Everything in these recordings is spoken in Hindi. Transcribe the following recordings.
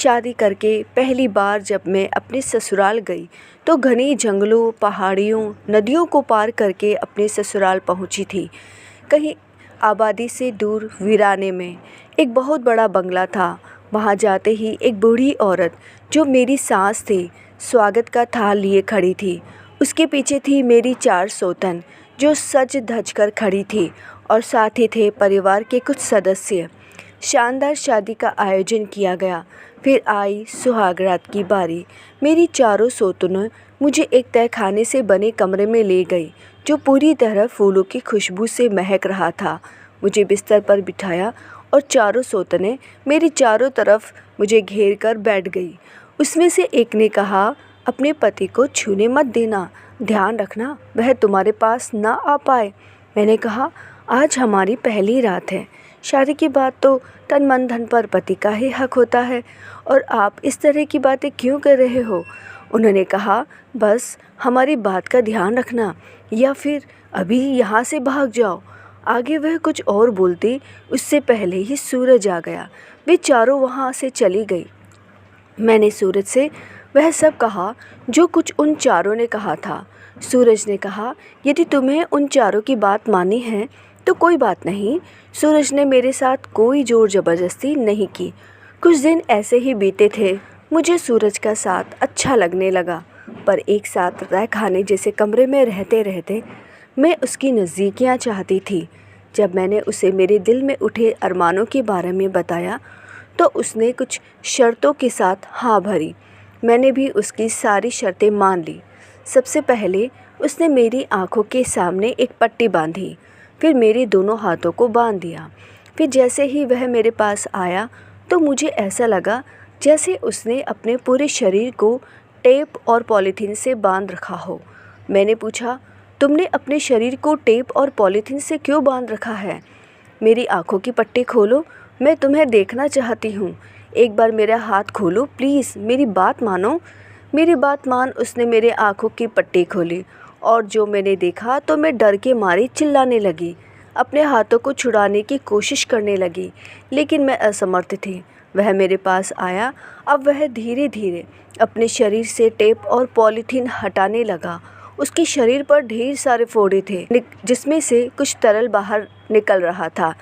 शादी करके पहली बार जब मैं अपने ससुराल गई तो घने जंगलों, पहाड़ियों, नदियों को पार करके अपने ससुराल पहुंची थी। कहीं आबादी से दूर वीराने में एक बहुत बड़ा बंगला था। वहां जाते ही एक बूढ़ी औरत जो मेरी सास थी, स्वागत का थाल लिए खड़ी थी। उसके पीछे थी मेरी 4 सौतन जो सज धज कर खड़ी थी और साथ ही थे परिवार के कुछ सदस्य। शानदार शादी का आयोजन किया गया। फिर आई सुहागरात की बारी। मेरी चारों सौतनों मुझे एक तहखाने से बने कमरे में ले गई जो पूरी तरह फूलों की खुशबू से महक रहा था। मुझे बिस्तर पर बिठाया और चारों सौतनें मेरी चारों तरफ मुझे घेर कर बैठ गई। उसमें से एक ने कहा, अपने पति को छूने मत देना, ध्यान रखना वह तुम्हारे पास ना आ पाए। मैंने कहा, आज हमारी पहली रात है, शादी के बाद तो तन मन धन पर पति का ही हक होता है और आप इस तरह की बातें क्यों कर रहे हो। उन्होंने कहा, बस हमारी बात का ध्यान रखना या फिर अभी यहाँ से भाग जाओ। आगे वह कुछ और बोलती उससे पहले ही सूरज आ गया। वे चारों वहाँ से चली गई। मैंने सूरज से वह सब कहा जो कुछ उन चारों ने कहा था। सूरज ने कहा, यदि तुम्हें उन चारों की बात मानी है तो कोई बात नहीं। सूरज ने मेरे साथ कोई जोर ज़बरदस्ती नहीं की। कुछ दिन ऐसे ही बीते थे। मुझे सूरज का साथ अच्छा लगने लगा, पर एक साथ तह खाने जैसे कमरे में रहते रहते मैं उसकी नज़दीकियाँ चाहती थी। जब मैंने उसे मेरे दिल में उठे अरमानों के बारे में बताया तो उसने कुछ शर्तों के साथ हाँ भरी। मैंने भी उसकी सारी शर्तें मान ली। सबसे पहले उसने मेरी आंखों के सामने एक पट्टी बांधी, फिर मेरे दोनों हाथों को बांध दिया। फिर जैसे ही वह मेरे पास आया तो मुझे ऐसा लगा जैसे उसने अपने पूरे शरीर को टेप और पॉलीथीन से बांध रखा हो। मैंने पूछा, तुमने अपने शरीर को टेप और पॉलीथीन से क्यों बांध रखा है? मेरी आंखों की पट्टी खोलो, मैं तुम्हें देखना चाहती हूँ। एक बार मेरा हाथ खोलो प्लीज़, मेरी बात मानो। मेरी बात मान उसने मेरे आंखों की पट्टी खोली और जो मैंने देखा तो मैं डर के मारे चिल्लाने लगी। अपने हाथों को छुड़ाने की कोशिश करने लगी, लेकिन मैं असमर्थ थी। वह मेरे पास आया। अब वह धीरे धीरे अपने शरीर से टेप और पॉलीथीन हटाने लगा। उसके शरीर पर ढेर सारे फोड़े थे जिसमें से कुछ तरल बाहर निकल रहा था।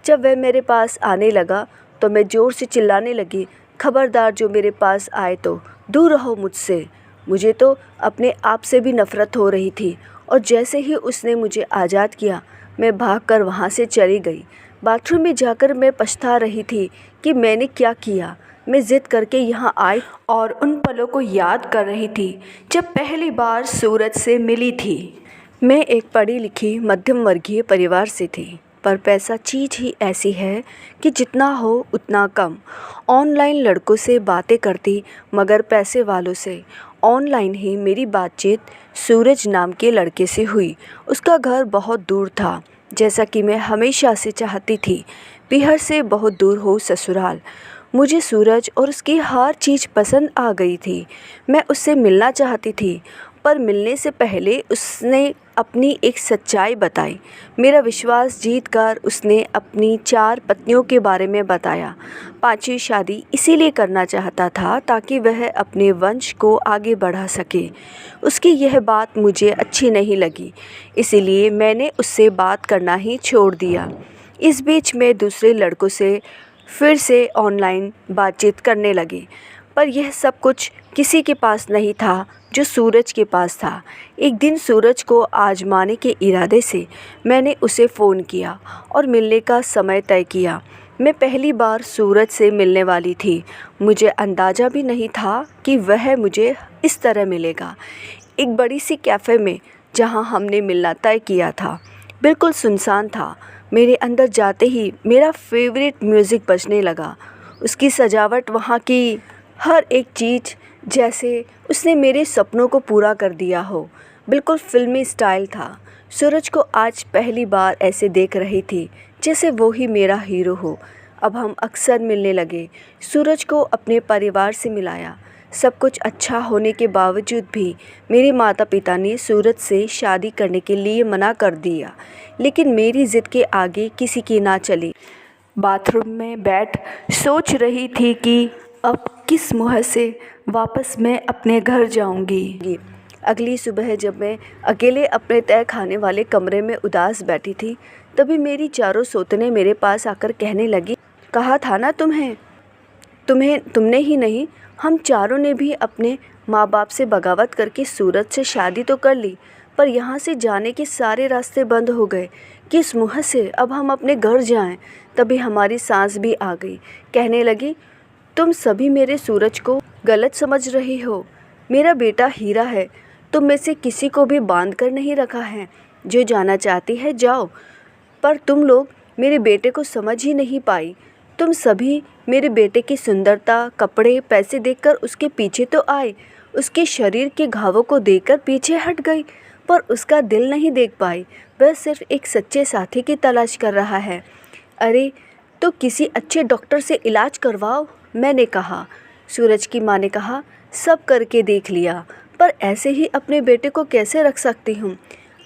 जब वह मेरे पास आने लगा तो मैं ज़ोर से चिल्लाने लगी, खबरदार जो मेरे पास आए तो दूर रहो मुझसे। मुझे तो अपने आप से भी नफ़रत हो रही थी और जैसे ही उसने मुझे आज़ाद किया मैं भागकर वहाँ से चली गई। बाथरूम में जाकर मैं पछता रही थी कि मैंने क्या किया। मैं ज़िद करके यहाँ आई और उन पलों को याद कर रही थी जब पहली बार सूरज से मिली थी। मैं एक पढ़ी लिखी मध्यम वर्गीय परिवार से थी, पर पैसा चीज़ ही ऐसी है कि जितना हो उतना कम। ऑनलाइन लड़कों से बातें करती, मगर पैसे वालों से। ऑनलाइन ही मेरी बातचीत सूरज नाम के लड़के से हुई। उसका घर बहुत दूर था, जैसा कि मैं हमेशा से चाहती थी। बिहार से बहुत दूर हो ससुराल। मुझे सूरज और उसकी हर चीज़ पसंद आ गई थी। मैं उससे मिलना चाहती थी, पर मिलने से पहले उसने अपनी एक सच्चाई बताई। मेरा विश्वास जीतकर उसने अपनी 4 पत्नियों के बारे में बताया। 5वीं शादी इसीलिए करना चाहता था ताकि वह अपने वंश को आगे बढ़ा सके। उसकी यह बात मुझे अच्छी नहीं लगी, इसीलिए मैंने उससे बात करना ही छोड़ दिया। इस बीच मैं दूसरे लड़कों से फिर से ऑनलाइन बातचीत करने लगी, पर यह सब कुछ किसी के पास नहीं था जो सूरज के पास था। एक दिन सूरज को आजमाने के इरादे से मैंने उसे फ़ोन किया और मिलने का समय तय किया। मैं पहली बार सूरज से मिलने वाली थी। मुझे अंदाज़ा भी नहीं था कि वह मुझे इस तरह मिलेगा। एक बड़ी सी कैफ़े में जहां हमने मिलना तय किया था, बिल्कुल सुनसान था। मेरे अंदर जाते ही मेरा फेवरेट म्यूज़िक बजने लगा। उसकी सजावट, वहाँ की हर एक चीज़ जैसे उसने मेरे सपनों को पूरा कर दिया हो। बिल्कुल फ़िल्मी स्टाइल था। सूरज को आज पहली बार ऐसे देख रही थी जैसे वो ही मेरा हीरो हो। अब हम अक्सर मिलने लगे। सूरज को अपने परिवार से मिलाया। सब कुछ अच्छा होने के बावजूद भी मेरे माता पिता ने सूरज से शादी करने के लिए मना कर दिया, लेकिन मेरी ज़िद के आगे किसी की ना चली। बाथरूम में बैठ सोच रही थी कि अब किस मुँह से वापस मैं अपने घर जाऊंगी। अगली सुबह जब मैं अकेले अपने तय खाने वाले कमरे में उदास बैठी थी, तभी मेरी चारों सौतेने मेरे पास आकर कहने लगी, कहा था ना तुमने ही नहीं, हम चारों ने भी अपने माँ बाप से बगावत करके सूरज से शादी तो कर ली, पर यहाँ से जाने के सारे रास्ते बंद हो गए। किस मुँह से अब हम अपने घर जाएं। तभी हमारी सास भी आ गई। कहने लगी, तुम सभी मेरे सूरज को गलत समझ रही हो। मेरा बेटा हीरा है, तुम में से किसी को भी बांध कर नहीं रखा है। जो जाना चाहती है जाओ, पर तुम लोग मेरे बेटे को समझ ही नहीं पाई। तुम सभी मेरे बेटे की सुंदरता, कपड़े, पैसे देखकर उसके पीछे तो आए, उसके शरीर के घावों को देखकर पीछे हट गई, पर उसका दिल नहीं देख पाई। वह सिर्फ एक सच्चे साथी की तलाश कर रहा है। अरे तो किसी अच्छे डॉक्टर से इलाज करवाओ, मैंने कहा। सूरज की माँ ने कहा, सब करके देख लिया, पर ऐसे ही अपने बेटे को कैसे रख सकती हूँ।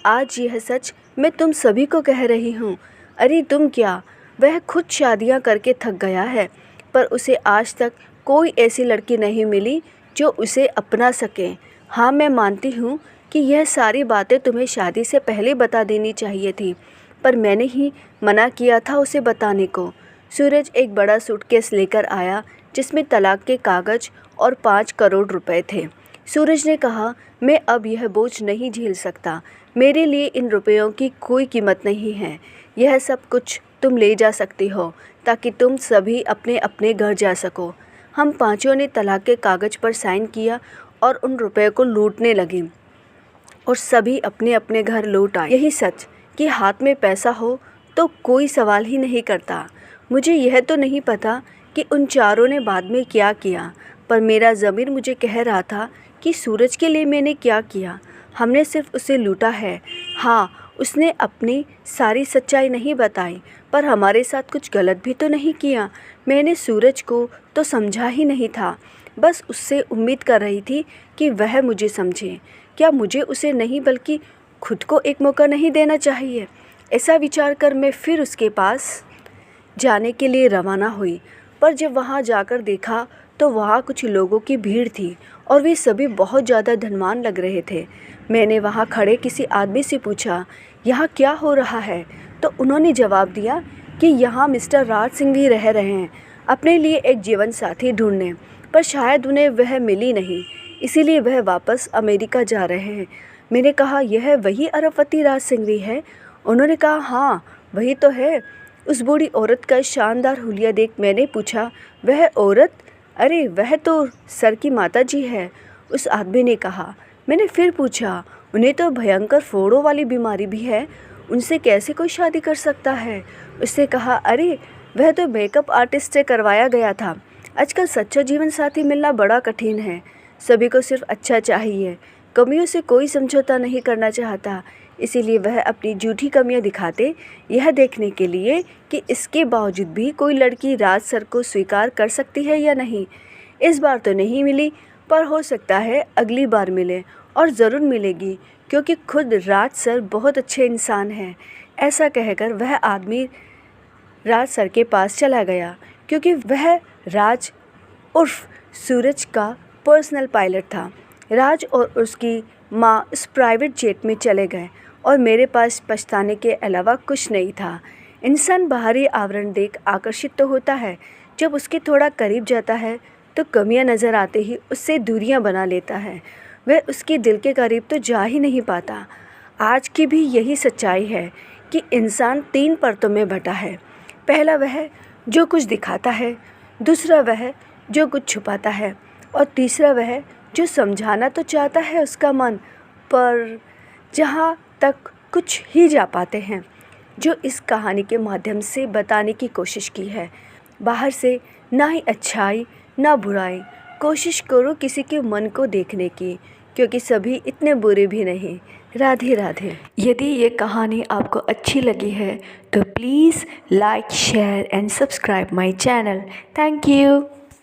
आज यह सच मैं तुम सभी को कह रही हूँ। अरे तुम क्या, वह खुद शादियाँ करके थक गया है, पर उसे आज तक कोई ऐसी लड़की नहीं मिली जो उसे अपना सके। हाँ, मैं मानती हूँ कि यह सारी बातें तुम्हें शादी से पहले बता देनी चाहिए थी, पर मैंने ही मना किया था उसे बताने को। सूरज एक बड़ा सूटकेस लेकर आया जिसमें तलाक के कागज़ और 5 करोड़ रुपए थे। सूरज ने कहा, मैं अब यह बोझ नहीं झेल सकता। मेरे लिए इन रुपयों की कोई कीमत नहीं है। यह सब कुछ तुम ले जा सकती हो ताकि तुम सभी अपने अपने घर जा सको। हम पांचों ने तलाक के कागज़ पर साइन किया और उन रुपयों को लूटने लगे और सभी अपने अपने घर लौट आए। यही सच कि हाथ में पैसा हो तो कोई सवाल ही नहीं करता। मुझे यह तो नहीं पता कि उन चारों ने बाद में क्या किया, पर मेरा ज़मीर मुझे कह रहा था कि सूरज के लिए मैंने क्या किया। हमने सिर्फ उसे लूटा है। हाँ, उसने अपनी सारी सच्चाई नहीं बताई, पर हमारे साथ कुछ गलत भी तो नहीं किया। मैंने सूरज को तो समझा ही नहीं था, बस उससे उम्मीद कर रही थी कि वह मुझे समझे। क्या मुझे उसे नहीं बल्कि खुद को एक मौका नहीं देना चाहिए? ऐसा विचार कर मैं फिर उसके पास जाने के लिए रवाना हुई, पर जब वहाँ जाकर देखा तो वहाँ कुछ लोगों की भीड़ थी और वे सभी बहुत ज़्यादा धनवान लग रहे थे। मैंने वहाँ खड़े किसी आदमी से पूछा, यहाँ क्या हो रहा है? तो उन्होंने जवाब दिया कि यहाँ मिस्टर राज सिंह भी रह रहे हैं अपने लिए एक जीवन साथी ढूंढने, पर शायद उन्हें वह मिली नहीं, इसीलिए वह वापस अमेरिका जा रहे हैं। मैंने कहा, यह वही अरबपति राज सिंघवी है? उन्होंने कहा, हाँ वही तो है। उस बूढ़ी औरत का शानदार हुलिया देख मैंने पूछा, वह औरत? अरे वह तो सर की माता जी है, उस आदमी ने कहा। मैंने फिर पूछा, उन्हें तो भयंकर फोड़ों वाली बीमारी भी है, उनसे कैसे कोई शादी कर सकता है? उसने कहा, अरे वह तो मेकअप आर्टिस्ट से करवाया गया था। आजकल सच्चा जीवन साथी मिलना बड़ा कठिन है। सभी को सिर्फ अच्छा चाहिए, कमियों से कोई समझौता नहीं करना चाहता। इसीलिए वह अपनी झूठी कमियां दिखाते, यह देखने के लिए कि इसके बावजूद भी कोई लड़की राज सर को स्वीकार कर सकती है या नहीं। इस बार तो नहीं मिली, पर हो सकता है अगली बार मिले, और ज़रूर मिलेगी, क्योंकि खुद राज सर बहुत अच्छे इंसान हैं। ऐसा कहकर वह आदमी राज सर के पास चला गया, क्योंकि वह राज उर्फ सूरज का पर्सनल पायलट था। राज और उसकी माँ उस प्राइवेट जेट में चले गए और मेरे पास पछताने के अलावा कुछ नहीं था। इंसान बाहरी आवरण देख आकर्षित तो होता है, जब उसके थोड़ा करीब जाता है तो कमियां नज़र आते ही उससे दूरियां बना लेता है। वह उसके दिल के करीब तो जा ही नहीं पाता। आज की भी यही सच्चाई है कि इंसान 3 परतों में बटा है। पहला वह जो कुछ दिखाता है, दूसरा वह जो कुछ छुपाता है, और तीसरा वह जो समझाना तो चाहता है उसका मन, पर जहाँ तक कुछ ही जा पाते हैं, जो इस कहानी के माध्यम से बताने की कोशिश की है। बाहर से ना ही अच्छाई ना बुराई, कोशिश करो किसी के मन को देखने की, क्योंकि सभी इतने बुरे भी नहीं। राधे राधे। यदि ये कहानी आपको अच्छी लगी है तो please like, share and subscribe my channel. Thank you.